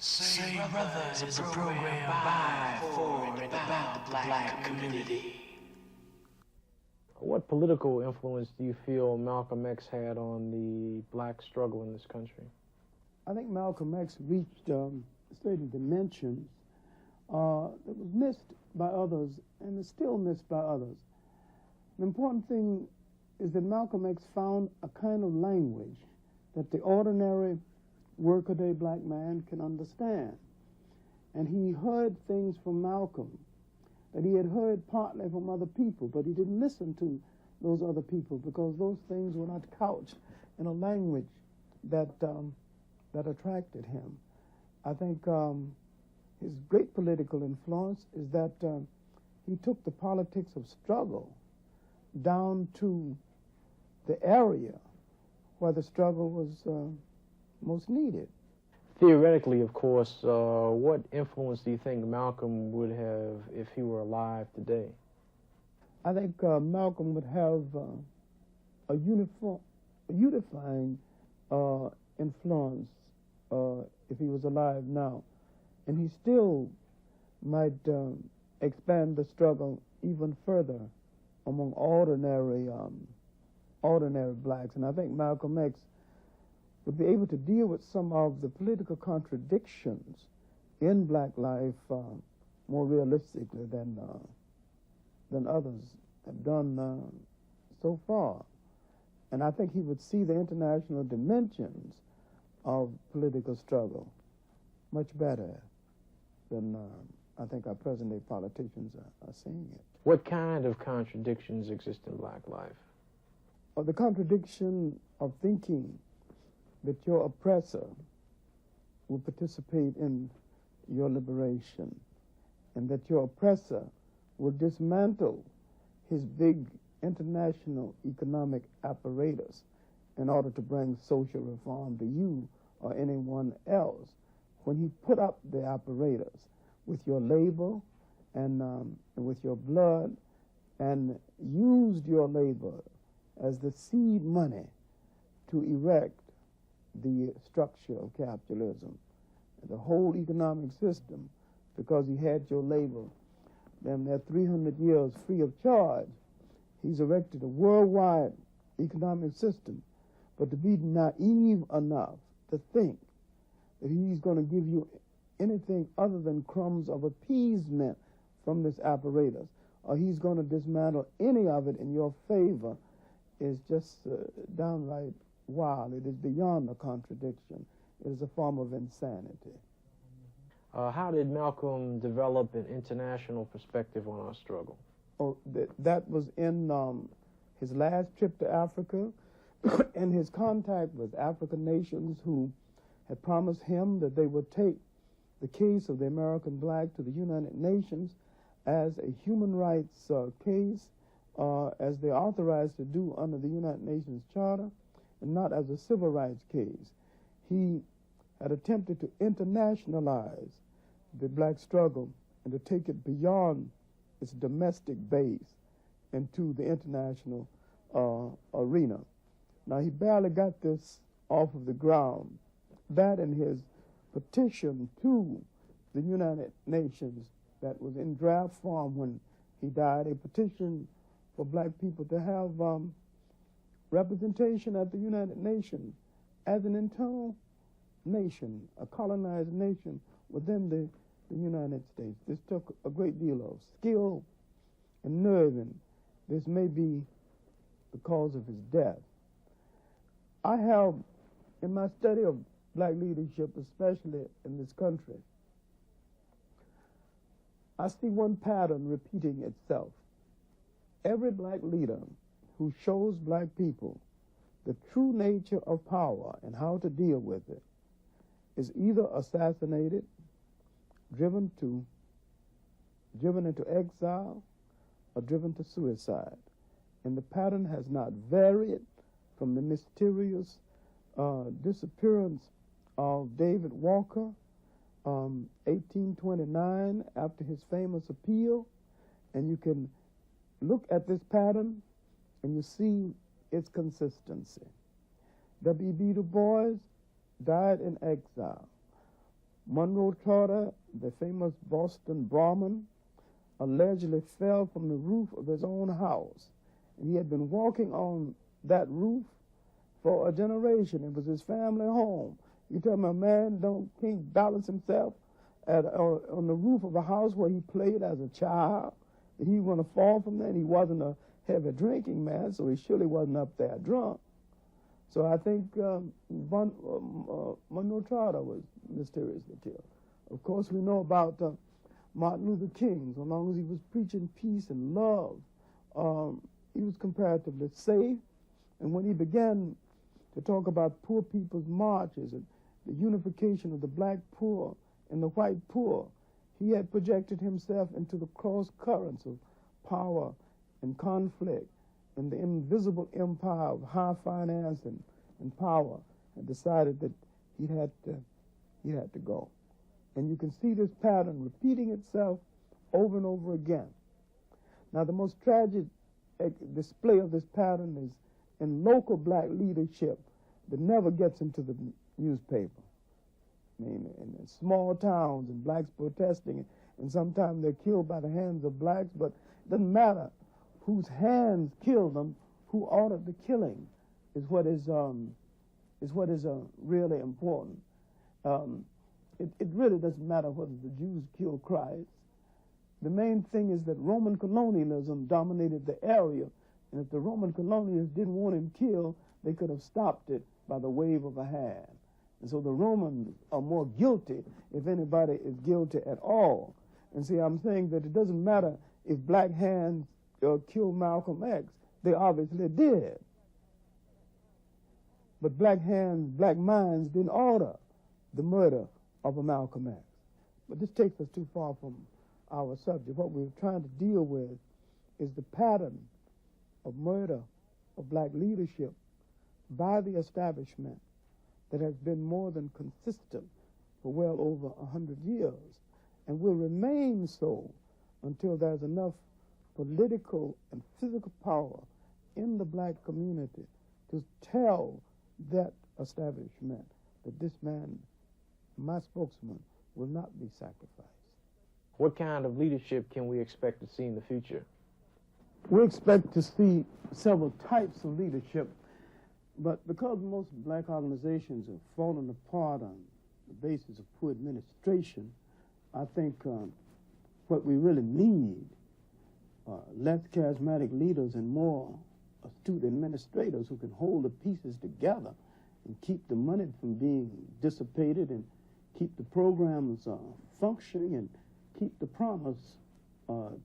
Say Brothers is a program by, for, and about the black community. What political influence do you feel Malcolm X had on the black struggle in this country? I think Malcolm X reached certain dimensions that was missed by others and is still missed by others. The important thing is that Malcolm X found a kind of language that the ordinary workaday black man can understand. And he heard things from Malcolm that he had heard partly from other people, but he didn't listen to those other people because those things were not couched in a language that that attracted him. I think his great political influence is that he took the politics of struggle down to the area where the struggle was most needed. Theoretically, of course, what influence do you think Malcolm would have if he were alive today? I think Malcolm would have a unifying influence if he was alive now. And he still might expand the struggle even further among ordinary blacks. And I think Malcolm X would be able to deal with some of the political contradictions in black life more realistically than others have done so far. And I think he would see the international dimensions of political struggle much better than I think our present-day politicians are seeing it. What kind of contradictions exist in black life? The contradiction of thinking that your oppressor will participate in your liberation, and that your oppressor will dismantle his big international economic apparatus in order to bring social reform to you or anyone else. When he put up the apparatus with your labor and with your blood and used your labor as the seed money to erect the structure of capitalism, the whole economic system, because he had your labor, then there 300 years free of charge, he's erected a worldwide economic system. But to be naive enough to think that he's going to give you anything other than crumbs of appeasement from this apparatus, or he's going to dismantle any of it in your favor, is just downright wild. It is beyond a contradiction. It is a form of insanity. How did Malcolm develop an international perspective on our struggle? Oh, that was in his last trip to Africa and his contact with African nations who had promised him that they would take the case of the American black to the United Nations as a human rights case, as they're authorized to do under the United Nations Charter, and not as a civil rights case. He had attempted to internationalize the black struggle and to take it beyond its domestic base into the international arena. Now, he barely got this off of the ground. That and his petition to the United Nations that was in draft form when he died, a petition for black people to have representation at the United Nations as an internal nation, a colonized nation within the United States. This took a great deal of skill and nerve, and this may be the cause of his death. I have, in my study of black leadership, especially in this country, I see one pattern repeating itself. Every black leader who shows black people the true nature of power and how to deal with it is either assassinated, driven into exile, or driven to suicide. And the pattern has not varied from the mysterious disappearance of David Walker, 1829, after his famous appeal. And you can look at this pattern and you see its consistency. W.E.B. Du Bois died in exile. Monroe Carter, the famous Boston Brahmin, allegedly fell from the roof of his own house. And he had been walking on that roof for a generation. It was his family home. You tell me a man can't balance himself on the roof of a house where he played as a child, that he was going to fall from there. And he wasn't a heavy drinking man, so he surely wasn't up there drunk. So I think Monroe Carter was mysteriously killed. Of course, we know about Martin Luther King. So long as he was preaching peace and love, he was comparatively safe. And when he began to talk about poor people's marches and the unification of the black poor and the white poor, he had projected himself into the cross currents of power and conflict and the invisible empire of high finance and power, and decided that he had to go. And you can see this pattern repeating itself over and over again. Now, the most tragic display of this pattern is in local black leadership that never gets into the newspaper. I mean, in small towns and blacks protesting, and sometimes they're killed by the hands of blacks, but it doesn't matter whose hands killed them, who ordered the killing is what is really important. It really doesn't matter whether the Jews killed Christ. The main thing is that Roman colonialism dominated the area, and if the Roman colonialists didn't want him killed, they could have stopped it by the wave of a hand. And so the Romans are more guilty if anybody is guilty at all. And see, I'm saying that it doesn't matter if black hands killed Malcolm X. They obviously did. But black hands, black minds didn't order the murder of a Malcolm X. But this takes us too far from our subject. What we're trying to deal with is the pattern of murder of black leadership by the establishment that has been more than consistent for well over 100 years and will remain so until there's enough political and physical power in the black community to tell that establishment that this man, my spokesman, will not be sacrificed. What kind of leadership can we expect to see in the future? We expect to see several types of leadership, but because most black organizations have fallen apart on the basis of poor administration, I think what we really need are less charismatic leaders and more astute administrators who can hold the pieces together and keep the money from being dissipated and keep the programs functioning and keep the promise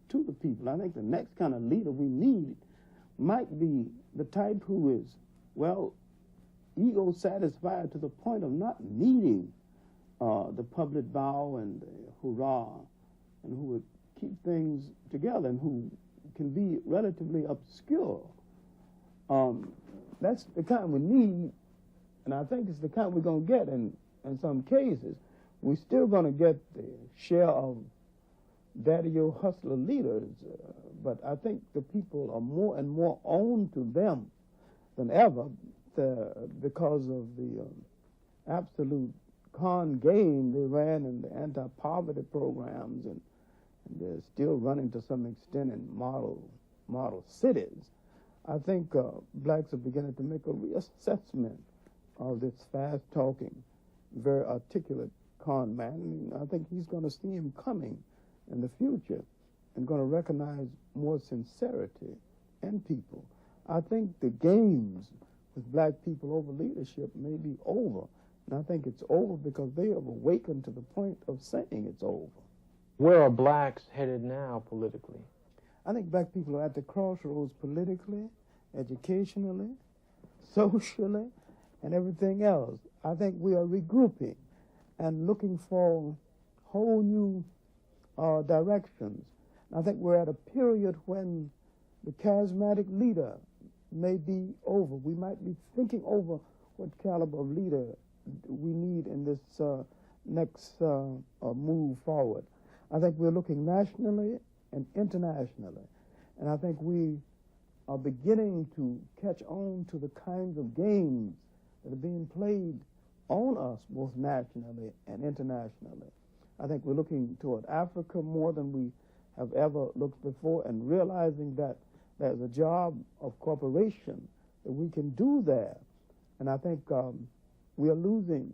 to the people. I think the next kind of leader we need might be the type who is, well, ego-satisfied to the point of not needing the public vow and hurrah, and who would keep things together and who can be relatively obscure. That's the kind we need, and I think it's the kind we're going to get in some cases. We're still going to get the share of daddy-o hustler leaders, but I think the people are more and more owned to them than ever because of the absolute con game they ran in the anti-poverty programs, and they're still running to some extent in model cities. I think blacks are beginning to make a reassessment of this fast-talking, very articulate con man. And I think he's going to see him coming in the future and going to recognize more sincerity in people. I think the games with black people over leadership may be over. And I think it's over because they have awakened to the point of saying it's over. Where are blacks headed now politically? I think black people are at the crossroads politically, educationally, socially, and everything else. I think we are regrouping and looking for whole new directions. I think we're at a period when the charismatic leader may be over. We might be thinking over what caliber of leader we need in this next move forward. I think we're looking nationally and internationally, and I think we are beginning to catch on to the kinds of games that are being played on us both nationally and internationally. I think we're looking toward Africa more than we have ever looked before, and realizing that there's a job of cooperation that we can do there. And I think we are losing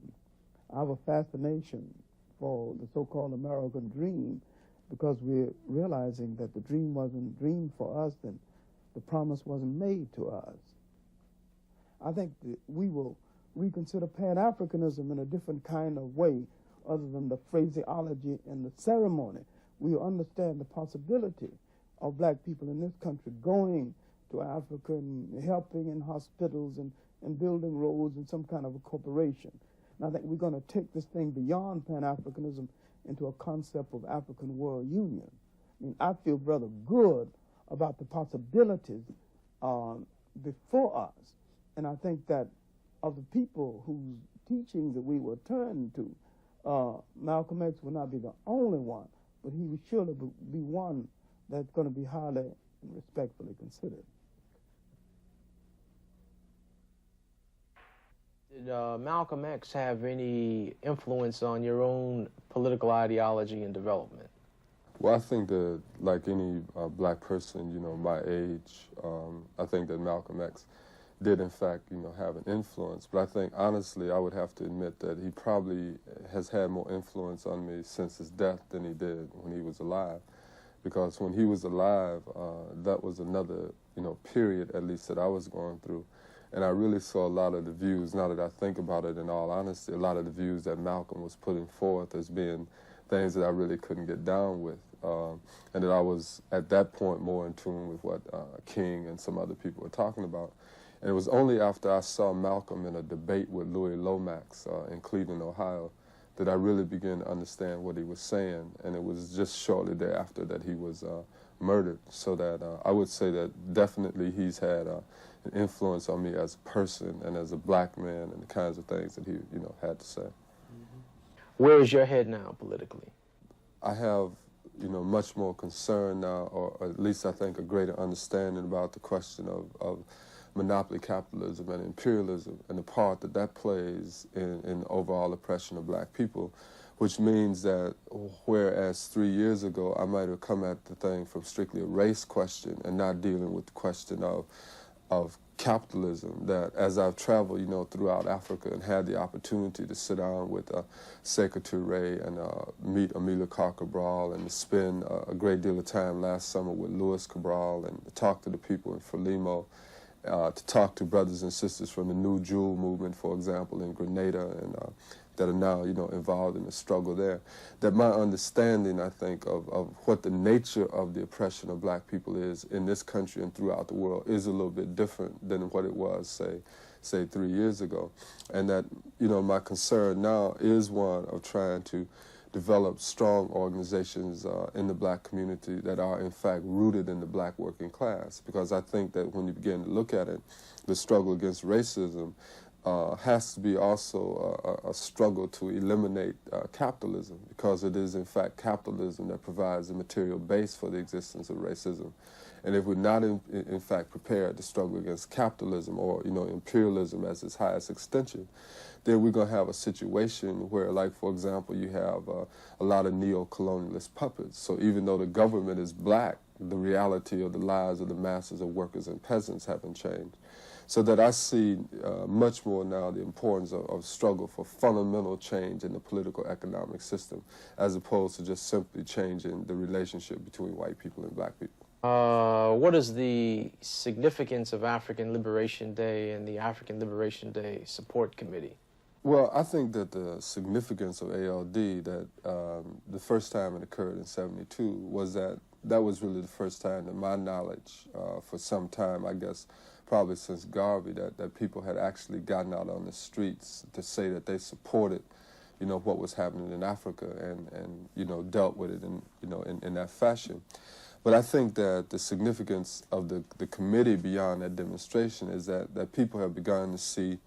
our fascination for the so-called American dream, because we're realizing that the dream wasn't dreamed for us, and the promise wasn't made to us. I think that we will reconsider Pan-Africanism in a different kind of way, other than the phraseology and the ceremony. We will understand the possibility of black people in this country going to Africa and helping in hospitals and building roads and some kind of a corporation. And I think we're going to take this thing beyond Pan-Africanism into a concept of African World Union. I mean, I feel rather good about the possibilities before us. And I think that of the people whose teachings that we will turn to, Malcolm X will not be the only one, but he will surely be one that's going to be highly and respectfully considered. Did Malcolm X have any influence on your own political ideology and development? Well, I think that, like any black person, my age, I think that Malcolm X did, in fact, have an influence. But I think, honestly, I would have to admit that he probably has had more influence on me since his death than he did when he was alive. Because when he was alive, that was another, period, at least, that I was going through. And I really saw a lot of the views, now that I think about it in all honesty, a lot of the views that Malcolm was putting forth as being things that I really couldn't get down with. And that I was, at that point, more in tune with what King and some other people were talking about. And it was only after I saw Malcolm in a debate with Louis Lomax in Cleveland, Ohio, that I really began to understand what he was saying. And it was just shortly thereafter that he was murdered. So that I would say that definitely he's had an influence on me as a person and as a black man, and the kinds of things that he, had to say. Mm-hmm. Where is your head now politically? I have, much more concern now, or at least I think a greater understanding about the question of monopoly capitalism and imperialism and the part that that plays in overall oppression of black people, which means that whereas 3 years ago I might have come at the thing from strictly a race question and not dealing with the question of capitalism, that as I've traveled, throughout Africa and had the opportunity to sit down with Sekou Touré and meet Amilcar Cabral and to spend a great deal of time last summer with Louis Cabral and to talk to the people in Frelimo, to talk to brothers and sisters from the New Jewel movement, for example, in Grenada, and that are now, involved in the struggle there, that my understanding, I think, of what the nature of the oppression of black people is in this country and throughout the world is a little bit different than what it was, say 3 years ago. And that, my concern now is one of trying to develop strong organizations in the black community that are, in fact, rooted in the black working class. Because I think that when you begin to look at it, the struggle against racism has to be also a struggle to eliminate capitalism, because it is, in fact, capitalism that provides the material base for the existence of racism. And if we're not, in fact, prepared to struggle against capitalism or, imperialism as its highest extension, then we're going to have a situation where, like, for example, you have a lot of neo-colonialist puppets. So even though the government is black, the reality of the lives of the masses of workers and peasants haven't changed. So that I see much more now the importance of struggle for fundamental change in the political economic system, as opposed to just simply changing the relationship between white people and black people. What is the significance of African Liberation Day and the African Liberation Day Support Committee? Well, I think that the significance of ALD, that the first time it occurred in '72, was that was really the first time, to my knowledge, for some time, I guess, probably since Garvey, that people had actually gotten out on the streets to say that they supported, what was happening in Africa and dealt with it in that fashion. But I think that the significance of the committee beyond that demonstration is that people have begun to see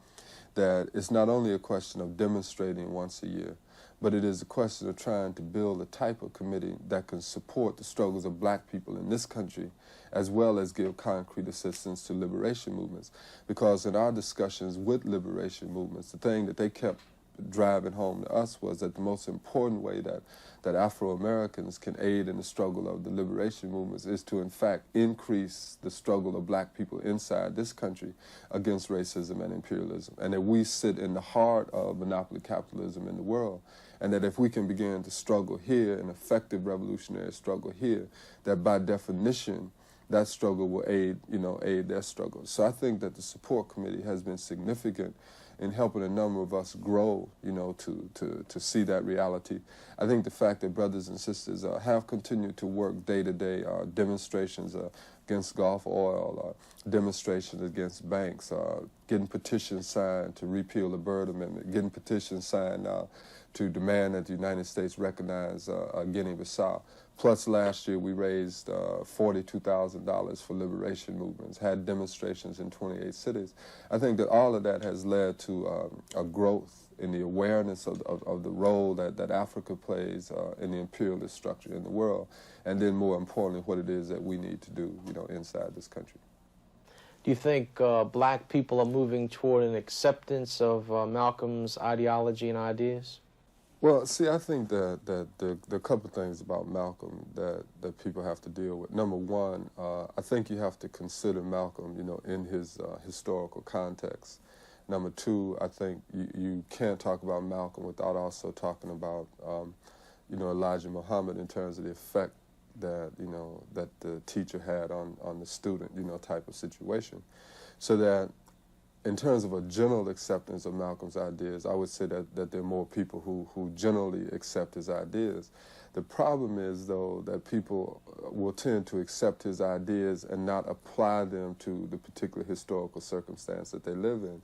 that it's not only a question of demonstrating once a year, but it is a question of trying to build a type of committee that can support the struggles of black people in this country, as well as give concrete assistance to liberation movements. Because in our discussions with liberation movements, the thing that they kept driving home to us was that the most important way that Afro-Americans can aid in the struggle of the liberation movements is to, in fact, increase the struggle of black people inside this country against racism and imperialism, and that we sit in the heart of monopoly capitalism in the world, and that if we can begin to struggle here, an effective revolutionary struggle here, that by definition, that struggle will aid their struggle. So I think that the support committee has been significant in helping a number of us grow, to see that reality. I think the fact that brothers and sisters have continued to work day to day, demonstrations against Gulf oil, demonstrations against banks, getting petitions signed to repeal the Byrd Amendment, getting petitions signed to demand that the United States recognize Guinea-Bissau. Plus, last year we raised $42,000 for liberation movements, had demonstrations in 28 cities. I think that all of that has led to a growth in the awareness of the role that Africa plays in the imperialist structure in the world, and then more importantly, what it is that we need to do, inside this country. Do you think black people are moving toward an acceptance of Malcolm's ideology and ideas? Well, see, I think that the couple things about Malcolm that people have to deal with. Number one, I think you have to consider Malcolm, in his historical context. Number two, I think you can't talk about Malcolm without also talking about, Elijah Muhammad in terms of the effect that, that the teacher had on the student, type of situation. So that in terms of a general acceptance of Malcolm's ideas, I would say that there are more people who generally accept his ideas. The problem is, though, that people will tend to accept his ideas and not apply them to the particular historical circumstance that they live in.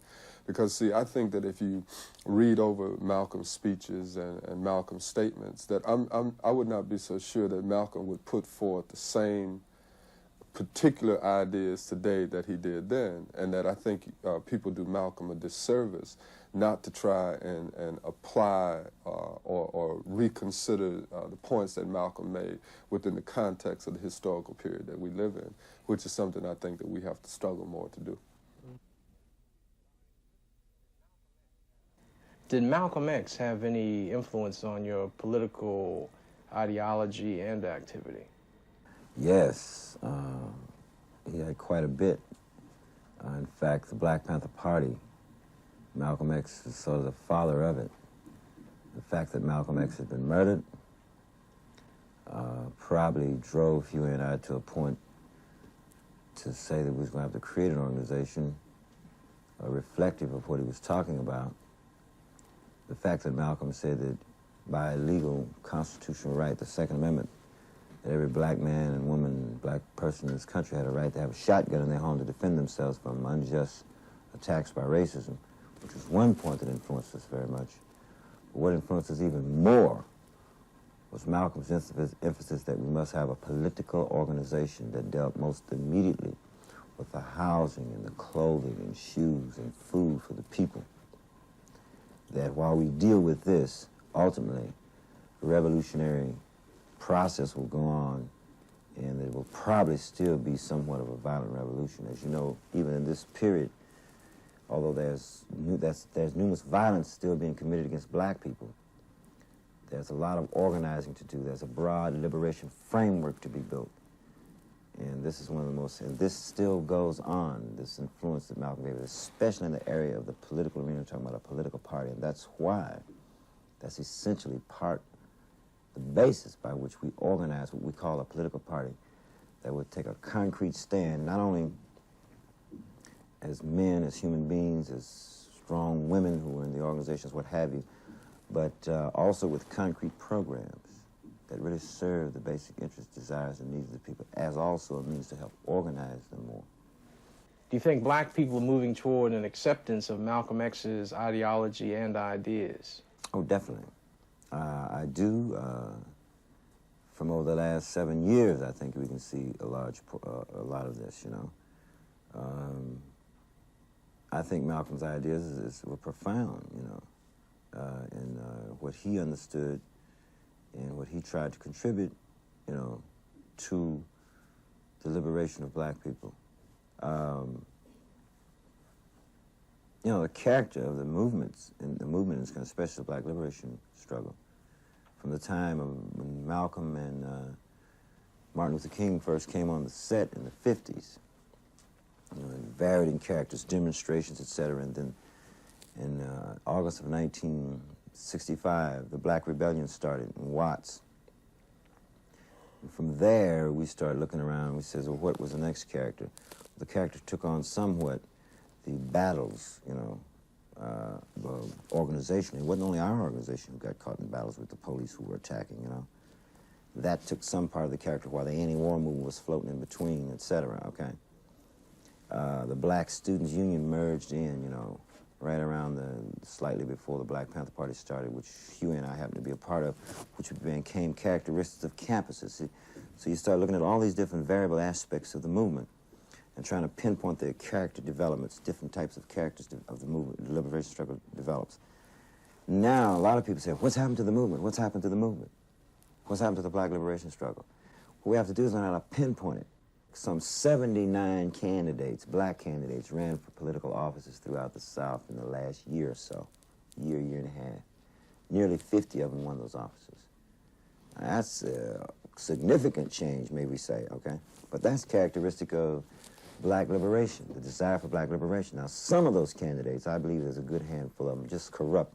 Because, see, I think that if you read over Malcolm's speeches and Malcolm's statements, that I would not be so sure that Malcolm would put forth the same particular ideas today that he did then, and that I think people do Malcolm a disservice not to try and apply or reconsider the points that Malcolm made within the context of the historical period that we live in, which is something I think that we have to struggle more to do. Did Malcolm X have any influence on your political ideology and activity? Yes, he had quite a bit. In fact, the Black Panther Party, Malcolm X is sort of the father of it. The fact that Malcolm X had been murdered probably drove Huey and I to a point to say that we was going to have to create an organization reflective of what he was talking about. The fact that Malcolm said that by legal constitutional right, the Second Amendment, that every black man and woman, black person in this country had a right to have a shotgun in their home to defend themselves from unjust attacks by racism, which was one point that influenced us very much. But what influenced us even more was Malcolm's emphasis that we must have a political organization that dealt most immediately with the housing and the clothing and shoes and food for the people. That while we deal with this, ultimately, the revolutionary process will go on, and it will probably still be somewhat of a violent revolution. As you know, even in this period, although there's numerous violence still being committed against black people, there's a lot of organizing to do. There's a broad liberation framework to be built. And this is one of the most, and this still goes on, this influence that Malcolm gave, especially in the area of the political arena, talking about a political party. And that's why, that's essentially the basis by which we organize what we call a political party that would take a concrete stand, not only as men, as human beings, as strong women who are in the organizations, what have you, but also with concrete programs that really serve the basic interests, desires, and needs of the people, as also a means to help organize them more. Do you think black people are moving toward an acceptance of Malcolm X's ideology and ideas? Oh, definitely. I do. From over the last 7 years, I think we can see a lot of this, I think Malcolm's ideas were profound, in what he understood and what he tried to contribute, to the liberation of black people. You know, the character of the movements, and the movement is kind of especially the Black liberation struggle, from the time of when Malcolm and Martin Luther King first came on the set in the 50s, you know, and varied in characters, demonstrations, etc. And then in August of 1965, the Black Rebellion started in Watts. And from there, we started looking around and we said, well, what was the next character? The character took on somewhat the battles, you know, organization. It wasn't only our organization who got caught in battles with the police who were attacking, you know. That took some part of the character while the anti-war movement was floating in between, etc., okay? The Black Students Union merged in, you know, right around slightly before the Black Panther Party started, which Huey and I happened to be a part of, which became characteristics of campuses. So you start looking at all these different variable aspects of the movement and trying to pinpoint their character developments, different types of characters of the movement, the liberation struggle develops. Now, a lot of people say, what's happened to the movement? What's happened to the movement? What's happened to the Black liberation struggle? What we have to do is learn how to pinpoint it. Some 79 candidates, Black candidates, ran for political offices throughout the South in the last year or so, year and a half. Nearly 50 of them won those offices. Now, that's a significant change, may we say, okay? But that's characteristic of Black liberation, the desire for Black liberation. Now, some of those candidates, I believe there's a good handful of them, just corrupt.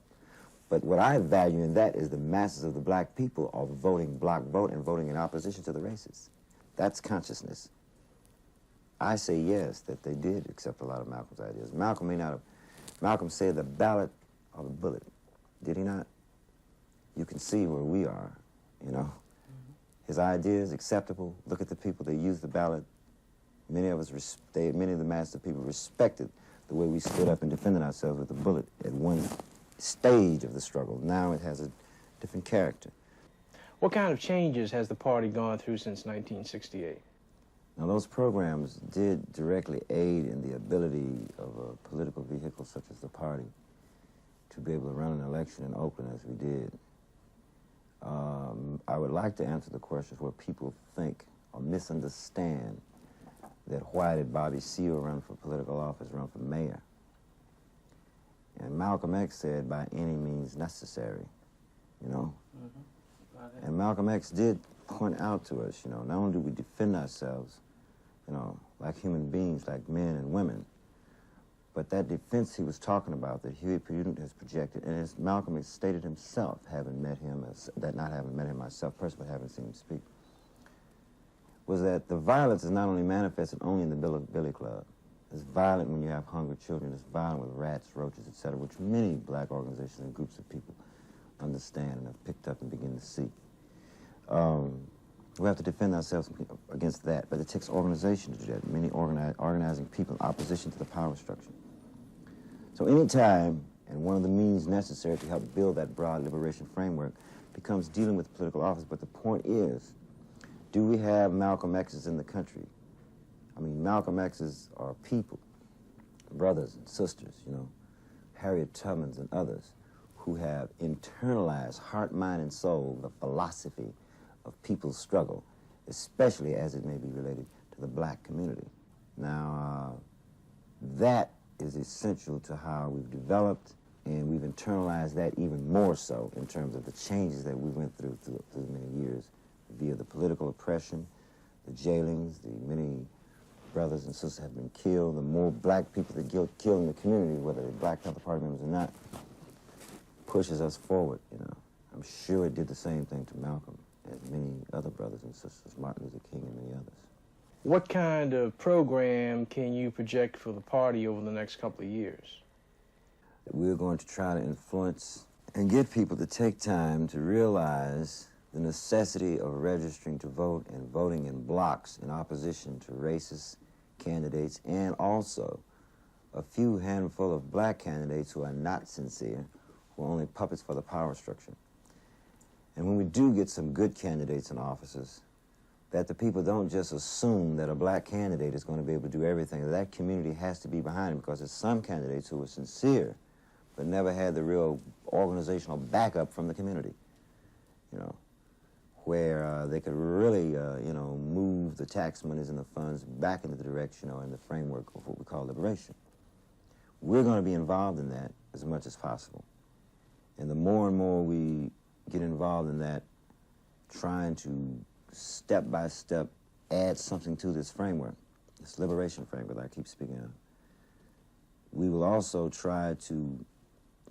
But what I value in that is the masses of the Black people are voting block vote and voting in opposition to the racists. That's consciousness. I say yes, that they did accept a lot of Malcolm's ideas. Malcolm may not have. Malcolm said the ballot or the bullet. Did he not? You can see where we are, you know. His ideas acceptable. Look at the people that used the ballot. Many of us, many of the masses of people respected the way we stood up and defended ourselves with the bullet at one stage of the struggle. Now it has a different character. What kind of changes has the party gone through since 1968? Now, those programs did directly aid in the ability of a political vehicle such as the party to be able to run an election in Oakland as we did. I would like to answer the questions where people think or misunderstand that why did Bobby Seale run for political office, run for mayor? And Malcolm X said, by any means necessary, you know? And Malcolm X did point out to us, you know, not only do we defend ourselves, you know, like human beings, like men and women, but that defense he was talking about, that Huey P. has projected, and as Malcolm has stated himself, having met him, not having met him myself personally, but having seen him speak, was that the violence is not only manifested only in the Billy Club. It's violent when you have hungry children. It's violent with rats, roaches, etc., which many Black organizations and groups of people understand and have picked up and begin to see. We have to defend ourselves against that, but it takes organization to do that, many organizing people in opposition to the power structure. So any time, and one of the means necessary to help build that broad liberation framework becomes dealing with political office, but the point is, do we have Malcolm X's in the country? I mean, Malcolm X's are people, brothers and sisters, you know, Harriet Tubmans and others, who have internalized, heart, mind, and soul, the philosophy of people's struggle, especially as it may be related to the Black community. Now, that is essential to how we've developed, and we've internalized that even more so in terms of the changes that we went through many years via the political oppression, the jailings, the many brothers and sisters have been killed, the more Black people that get killed in the community, whether they're Black Panther Party members or not, pushes us forward, you know. I'm sure it did the same thing to Malcolm as many other brothers and sisters, Martin Luther King and many others. What kind of program can you project for the party over the next couple of years? We're going to try to influence and get people to take time to realize the necessity of registering to vote and voting in blocks in opposition to racist candidates, and also a few handful of Black candidates who are not sincere, who are only puppets for the power structure. And when we do get some good candidates in offices, that the people don't just assume that a Black candidate is going to be able to do everything. That community has to be behind him, because there's some candidates who are sincere but never had the real organizational backup from the community, you know, where they could really, you know, move the tax monies and the funds back into the direction or in the framework of what we call liberation. we're going to be involved in that as much as possible. And the more and more we get involved in that, trying to step by step add something to this framework, this liberation framework that I keep speaking of, we will also try to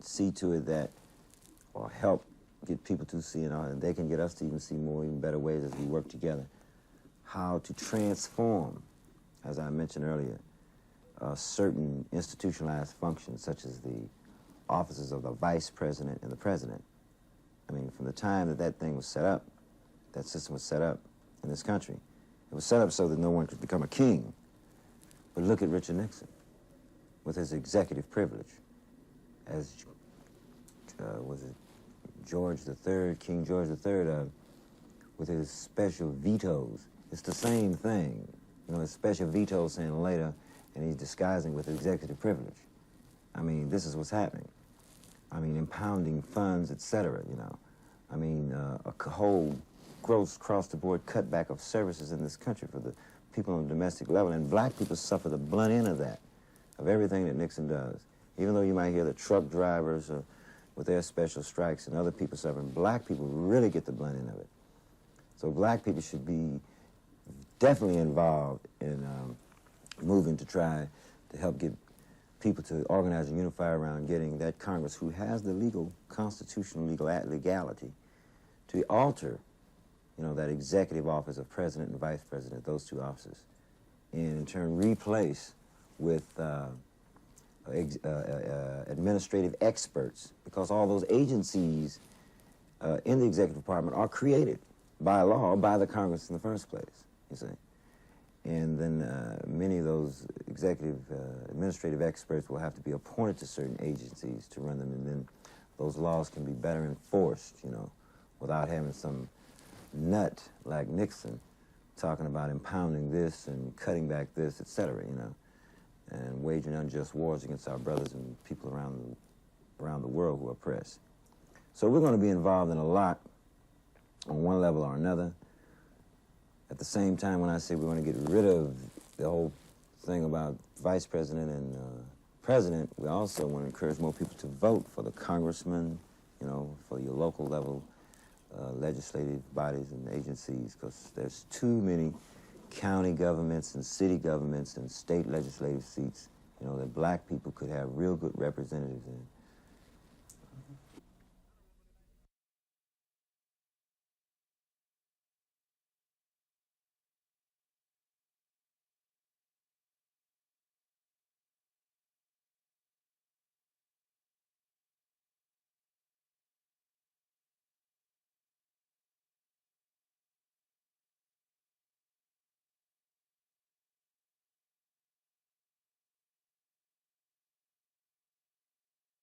see to it that, or help get people to see, and they can get us to even see more, even better ways as we work together, how to transform, as I mentioned earlier, certain institutionalized functions, such as the offices of the vice president and the president. I mean, from the time that that thing was set up, that system was set up in this country, it was set up so that no one could become a king. But look at Richard Nixon with his executive privilege, as was it George III, King George III, with his special vetoes. It's the same thing. You know, his special veto saying later, and he's disguising with executive privilege. I mean, this is what's happening. I mean, impounding funds, etc., you know. I mean, a whole gross across-the-board cutback of services in this country for the people on the domestic level, and black people suffer the blunt end of that, of everything that Nixon does. Even though you might hear the truck drivers with their special strikes and other people suffering, black people really get the blunt end of it. So black people should be definitely involved in moving to try to help get people to organize and unify around getting that Congress, who has the legal, constitutional legality, to alter, you know, that executive office of president and vice president, those two offices, and in turn replace with administrative experts, because all those agencies in the executive department are created by law by the Congress in the first place, you see. And then many of those executive administrative experts will have to be appointed to certain agencies to run them, and then those laws can be better enforced, you know, without having some nut like Nixon talking about impounding this and cutting back this, etc., you know, and waging unjust wars against our brothers and people around the world who are oppressed. So we're going to be involved in a lot on one level or another. At the same time, when I say we want to get rid of the whole thing about vice president and president, we also want to encourage more people to vote for the congressman, you know, for your local level legislative bodies and agencies, because there's too many county governments and city governments and state legislative seats, you know, that black people could have real good representatives in.